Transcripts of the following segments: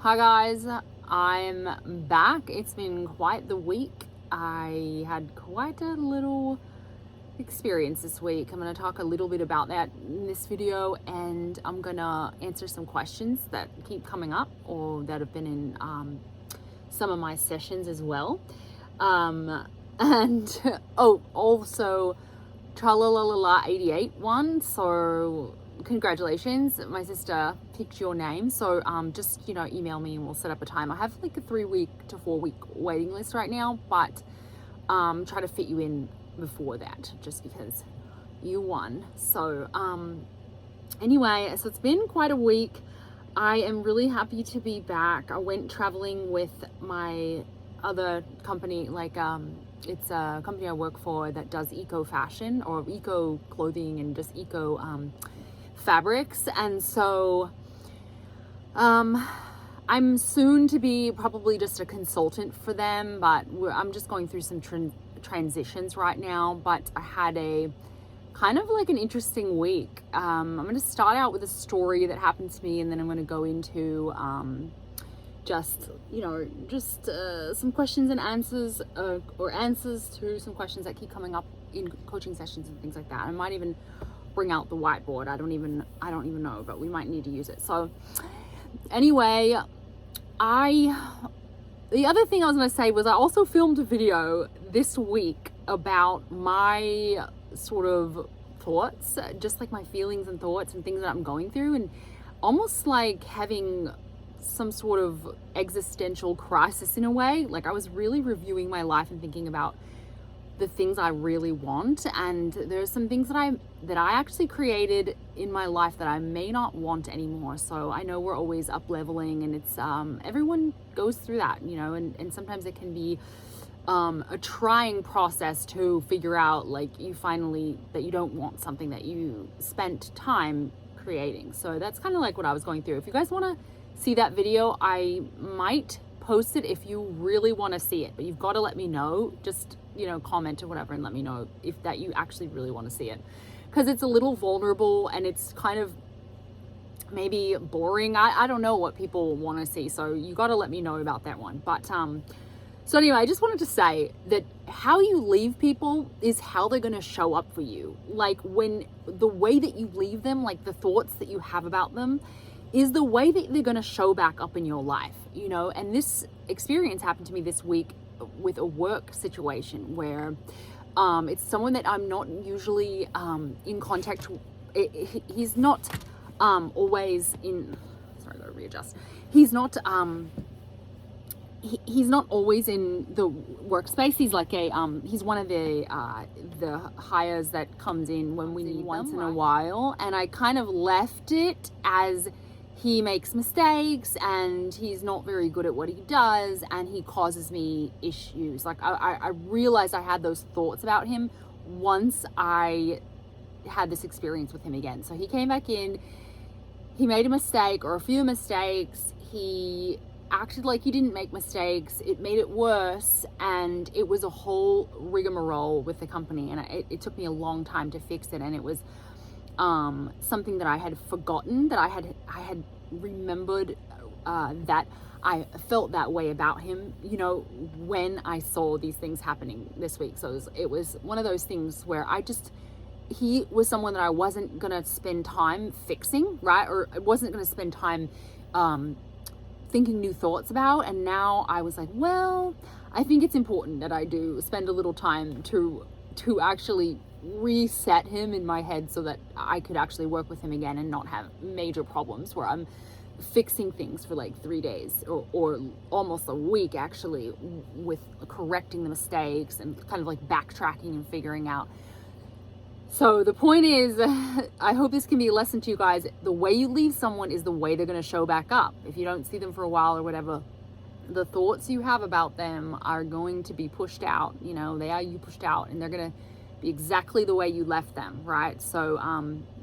Hi guys, I'm back. It's been quite the week. I had quite a little experience this week. I'm going to talk a little bit about that in this video, and I'm going to answer some questions that keep coming up or that have been in some of my sessions as well. Also Tralalala 88 one. So congratulations, my sister picked your name. So just email me and we'll set up a time. I have like a 3 week to 4 week waiting list right now, but try to fit you in before that just because you won. So anyway, so it's been quite a week. I am really happy to be back. I went traveling with my other company, it's a company I work for that does eco fashion or eco clothing and just eco fabrics. And so I'm soon to be probably just a consultant for them, but I'm just going through some transitions right now. But I had a kind of like an interesting week. I'm going to start out with a story that happened to me, and then I'm going to go into some questions and answers, or answers to some questions that keep coming up in coaching sessions and things like that. I might even bring out the whiteboard. I don't even know, but we might need to use it. So anyway, the other thing I was going to say was I also filmed a video this week about my sort of thoughts, just like my feelings and thoughts and things that I'm going through, and almost like having some sort of existential crisis in a way. Like I was really reviewing my life and thinking about the things I really want, and there's some things that I actually created in my life that I may not want anymore. So I know we're always up leveling, and it's everyone goes through that, and sometimes it can be a trying process to figure out like you finally that you don't want something that you spent time creating. So that's kind of like what I was going through. If you guys want to see that video, I might post it if you really want to see it, but you've got to let me know. Just comment or whatever and let me know if that you actually really want to see it, because it's a little vulnerable and it's kind of maybe boring. I don't know what people want to see, so you got to let me know about that one. But so anyway, I just wanted to say that how you leave people is how they're going to show up for you. Like when the way that you leave them, like the thoughts that you have about them, is the way that they're going to show back up in your life, and this experience happened to me this week with a work situation where it's someone that I'm not usually in contact. He's not always in, sorry, I gotta readjust. He's not he's not always in the workspace. He's like he's one of the hires that comes in when we need once in a while, and I kind of left it as he makes mistakes and he's not very good at what he does and he causes me issues. Like I realized I had those thoughts about him once I had this experience with him again. So he came back in, he made a mistake or a few mistakes, he acted like he didn't make mistakes, it made it worse, and it was a whole rigmarole with the company, and it took me a long time to fix it. And it was something that I had forgotten, that I had remembered that I felt that way about him, when I saw these things happening this week. So it was one of those things where he was someone that I wasn't gonna spend time fixing, right? Or I wasn't gonna spend time thinking new thoughts about. And now I was like, well, I think it's important that I do spend a little time to actually reset him in my head so that I could actually work with him again and not have major problems where I'm fixing things for like 3 days or almost a week actually, with correcting the mistakes and kind of like backtracking and figuring out. So the point is, I hope this can be a lesson to you guys. The way you leave someone is the way they're going to show back up. If you don't see them for a while or whatever, the thoughts you have about them are going to be pushed out. You pushed out, and they're going to be exactly the way you left them, right? So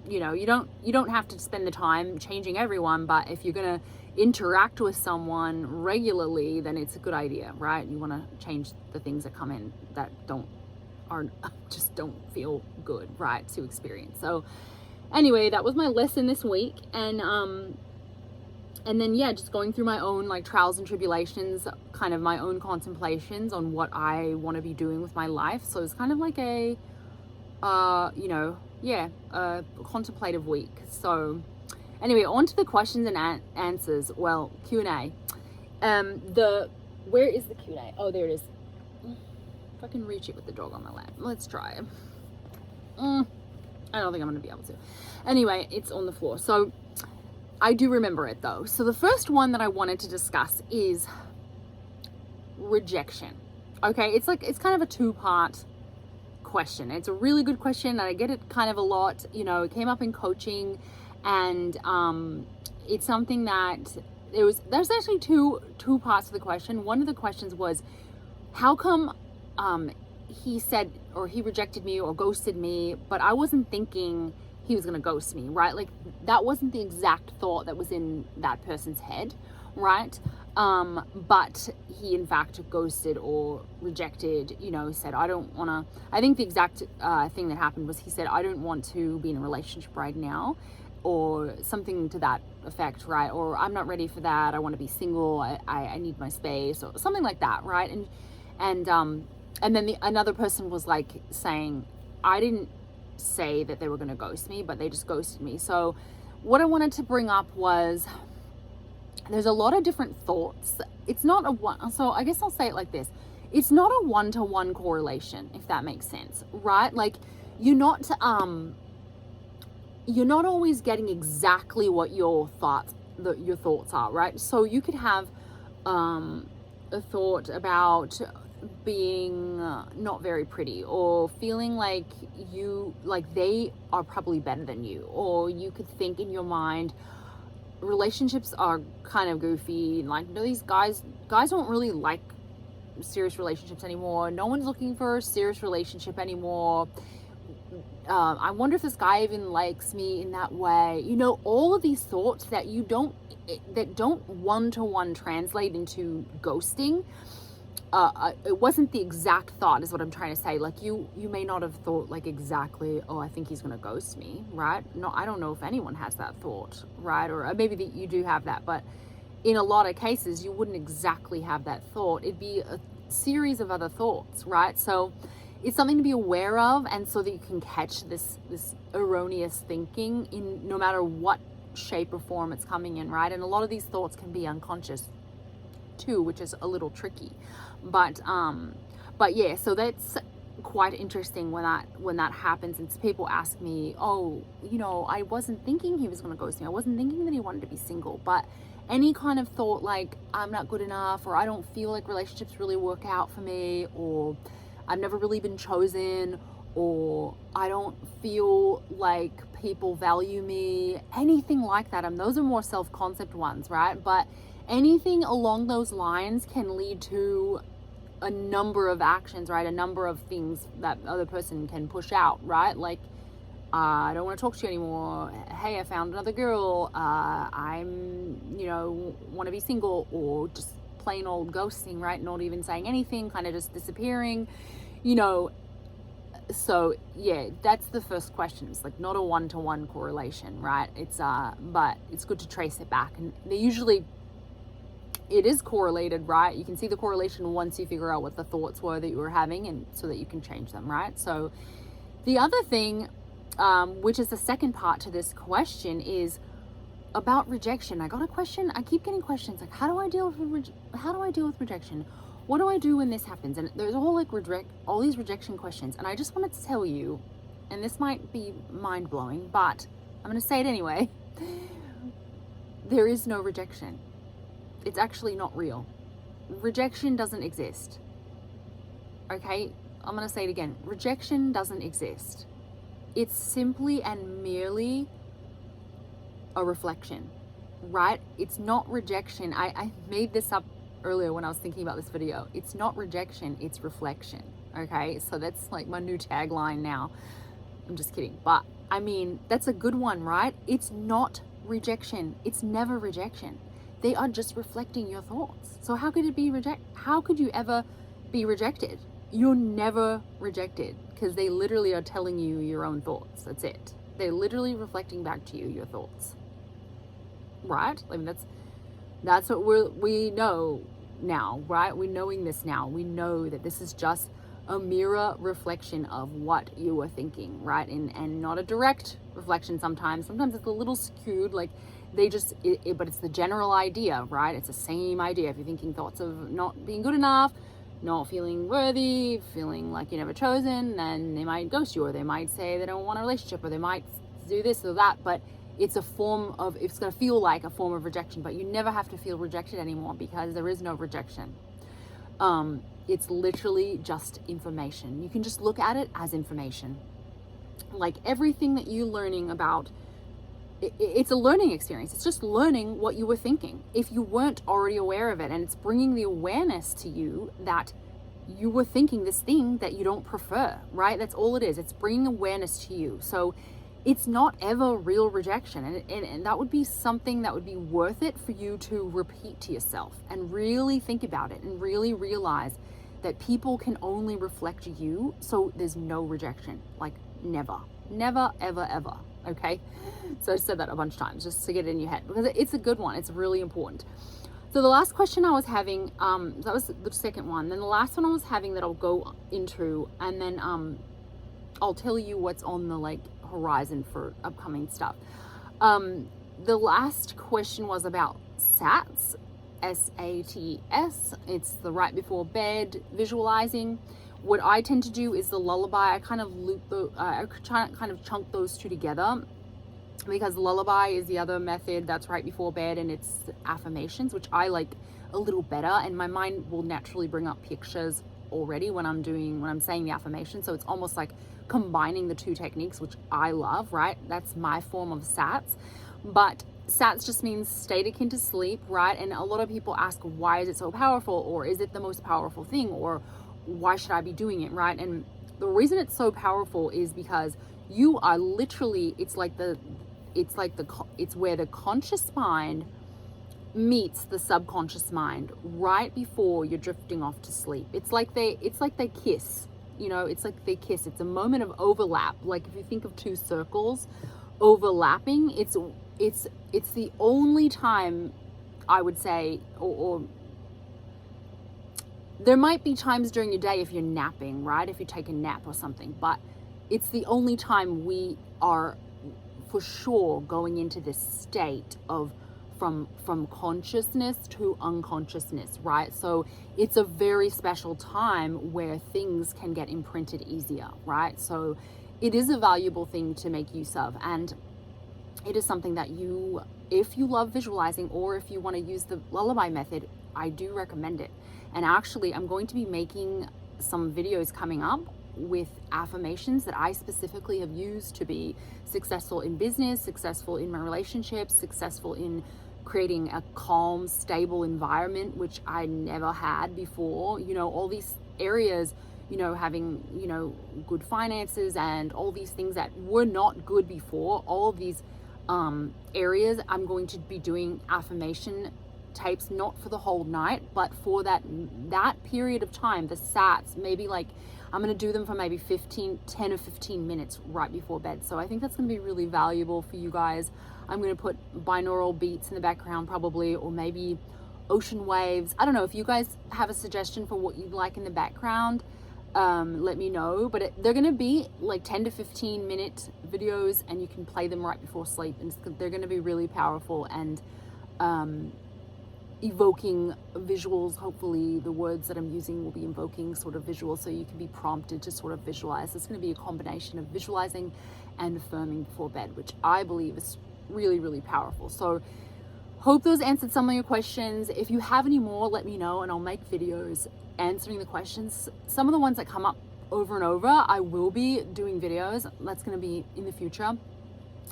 you don't have to spend the time changing everyone, but if you're going to interact with someone regularly, then it's a good idea, right? You want to change the things that come in that just don't feel good, right, to experience. So anyway, that was my lesson this week. And and then, yeah, just going through my own like trials and tribulations, kind of my own contemplations on what I want to be doing with my life. So it's kind of like a, a contemplative week. So anyway, on to the questions and answers. Well, Q&A. Where is the Q&A? Oh, there it is. If I can reach it with the dog on my lap. Let's try it. I don't think I'm going to be able to. Anyway, it's on the floor. So I do remember it though. So the first one that I wanted to discuss is rejection. Okay, it's kind of a two-part question. It's a really good question, and I get it kind of a lot. You know, it came up in coaching, and it's something that there's actually two parts to the question. One of the questions was, how come he said, or he rejected me or ghosted me, but I wasn't thinking he was gonna ghost me, right? Like that wasn't the exact thought that was in that person's head, right? But he in fact ghosted or rejected, you know, said, I think the exact thing that happened was he said, I don't want to be in a relationship right now, or something to that effect, right? Or I'm not ready for that, I want to be single, I need my space, or something like that, right? And then another person was like saying, I didn't say that they were going to ghost me, but they just ghosted me. So what I wanted to bring up was, there's a lot of different thoughts. It's not so I guess I'll say it like this. It's not a one-to-one correlation, if that makes sense, right? Like you're not always getting exactly what your thoughts are, right? So you could have a thought about being not very pretty, or feeling like they are probably better than you, or you could think in your mind, relationships are kind of goofy, like, no, these guys don't really like serious relationships anymore, no one's looking for a serious relationship anymore, I wonder if this guy even likes me in that way. You know, all of these thoughts that don't one-to-one translate into ghosting. It wasn't the exact thought, is what I'm trying to say. Like you may not have thought like exactly, oh, I think he's gonna ghost me, right? No, I don't know if anyone has that thought, right? Or maybe you do have that, but in a lot of cases you wouldn't exactly have that thought. It'd be a series of other thoughts, right? So it's something to be aware of, and so that you can catch this erroneous thinking in no matter what shape or form it's coming in, right? And a lot of these thoughts can be unconscious too, which is a little tricky. But yeah, so that's quite interesting when that happens, and people ask me, oh, you know, I wasn't thinking he was going to ghost me, I wasn't thinking that he wanted to be single, but any kind of thought like I'm not good enough, or I don't feel like relationships really work out for me, or I've never really been chosen, or I don't feel like people value me, anything like that. Those are more self-concept ones, right? But anything along those lines can lead to a number of actions, right? A number of things that other person can push out, right? Like, I don't want to talk to you anymore. Hey, I found another girl. I'm, want to be single, or just plain old ghosting, right? Not even saying anything, kind of just disappearing, So yeah, that's the first question. It's like not a one-to-one correlation, right? It's but it's good to trace it back, and it is correlated, right? You can see the correlation once you figure out what the thoughts were that you were having, and so that you can change them, right? So the other thing, which is the second part to this question, is about rejection. I got a question. I keep getting questions like, how do I deal with rejection? What do I do when this happens? And there's all these rejection questions. And I just wanted to tell you, and this might be mind-blowing, but I'm going to say it anyway. There is no rejection. It's actually not real. Rejection doesn't exist. Okay? I'm going to say it again. Rejection doesn't exist. It's simply and merely a reflection, right? It's not rejection. I made this up earlier when I was thinking about this video. It's not rejection, it's reflection. Okay, so that's like my new tagline now. I'm just kidding, but I mean, that's a good one, right? It's not rejection. It's never rejection. They are just reflecting your thoughts. So how could it be how could you ever be rejected? You're never rejected, because they literally are telling you your own thoughts. That's it. They're literally reflecting back to you your thoughts, right? I mean, That's what we know now, right? We're knowing this now. We know that this is just a mirror reflection of what you were thinking, right? And not a direct reflection sometimes. Sometimes it's a little skewed, like they just, but it's the general idea, right? It's the same idea. If you're thinking thoughts of not being good enough, not feeling worthy, feeling like you're never chosen, then they might ghost you, or they might say they don't want a relationship, or they might do this or that, but it's a form of, it's going to feel like a form of rejection, but you never have to feel rejected anymore because there is no rejection. It's literally just information. You can just look at it as information. Like everything that you're learning about, it's a learning experience. It's just learning what you were thinking. If you weren't already aware of it, and it's bringing the awareness to you that you were thinking this thing that you don't prefer, right? That's all it is. It's bringing awareness to you. So it's not ever real rejection. And that would be something that would be worth it for you to repeat to yourself and really think about it and really realize that people can only reflect you. So there's no rejection, like never, ever, ever. Okay. So I said that a bunch of times just to get it in your head because it's a good one. It's really important. So the last question I was having, that was the second one. Then the last one I was having that I'll go into, and then I'll tell you what's on the like horizon for upcoming stuff. The last question was about SATS, SATS. It's the right before bed visualizing. What I tend to do is the lullaby. I kind of I try to kind of chunk those two together, because lullaby is the other method that's right before bed, and it's affirmations, which I like a little better, and my mind will naturally bring up pictures already when I'm saying the affirmation. So it's almost like combining the two techniques, which I love, right? That's my form of SATS. But SATS just means state akin to sleep, right? And a lot of people ask, why is it so powerful? Or is it the most powerful thing? Or why should I be doing it, right? And the reason it's so powerful is because you are literally, it's where the conscious mind meets the subconscious mind right before you're drifting off to sleep. It's like they kiss, it's like they kiss. It's a moment of overlap. Like if you think of two circles overlapping, it's the only time I would say, or there might be times during your day if you're napping, right? If you take a nap or something, but it's the only time we are for sure going into this state of from consciousness to unconsciousness, right? So it's a very special time where things can get imprinted easier, right? So it is a valuable thing to make use of, and it is something that if you love visualizing, or if you want to use the lullaby method, I do recommend it. And actually, I'm going to be making some videos coming up with affirmations that I specifically have used to be successful in business, successful in my relationships, successful in creating a calm, stable environment, which I never had before. All these areas, having, good finances and all these things that were not good before, all of these areas, I'm going to be doing affirmation tapes, not for the whole night, but for that period of time, the SATs, maybe like I'm going to do them for maybe 10 or 15 minutes right before bed. So I think that's going to be really valuable for you guys. I'm going to put binaural beats in the background probably, or maybe ocean waves. I don't know if you guys have a suggestion for what you'd like in the background. Let me know, but they're going to be like 10 to 15 minute videos, and you can play them right before sleep, and they're going to be really powerful and evoking visuals. Hopefully the words that I'm using will be invoking sort of visuals, so you can be prompted to sort of visualize. It's going to be a combination of visualizing and affirming before bed, which I believe is really, really powerful. So hope those answered some of your questions. If you have any more, let me know, and I'll make videos answering the questions. Some of the ones that come up over and over, I will be doing videos. That's going to be in the future.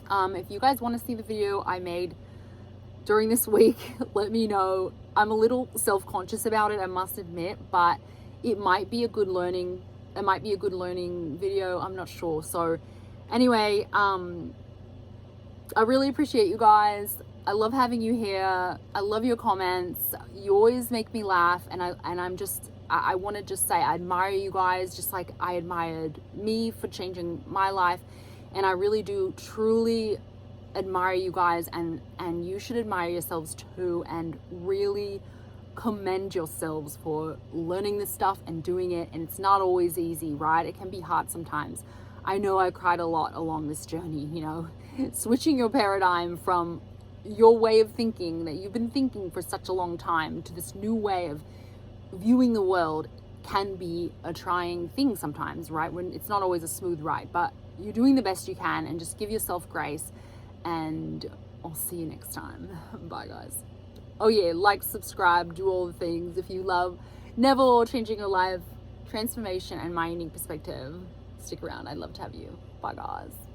If you guys want to see the video I made during this week, let me know. I'm a little self-conscious about it, I must admit, but it might be a good learning video. I'm not sure. So anyway, I really appreciate you guys. I love having you here. I love your comments. You always make me laugh, and I want to just say I admire you guys just like I admired me for changing my life. And I really do truly admire you guys, and you should admire yourselves too, and really commend yourselves for learning this stuff and doing it. And it's not always easy, right? It can be hard sometimes. I know I cried a lot along this journey, you know, switching your paradigm from your way of thinking that you've been thinking for such a long time to this new way of viewing the world can be a trying thing sometimes, right? When it's not always a smooth ride, but you're doing the best you can, and just give yourself grace, and I'll see you next time. Bye guys. Oh yeah, like, subscribe, do all the things. If you love Neville, changing your life, transformation, and my unique perspective, stick around. I'd love to have you. Bye guys.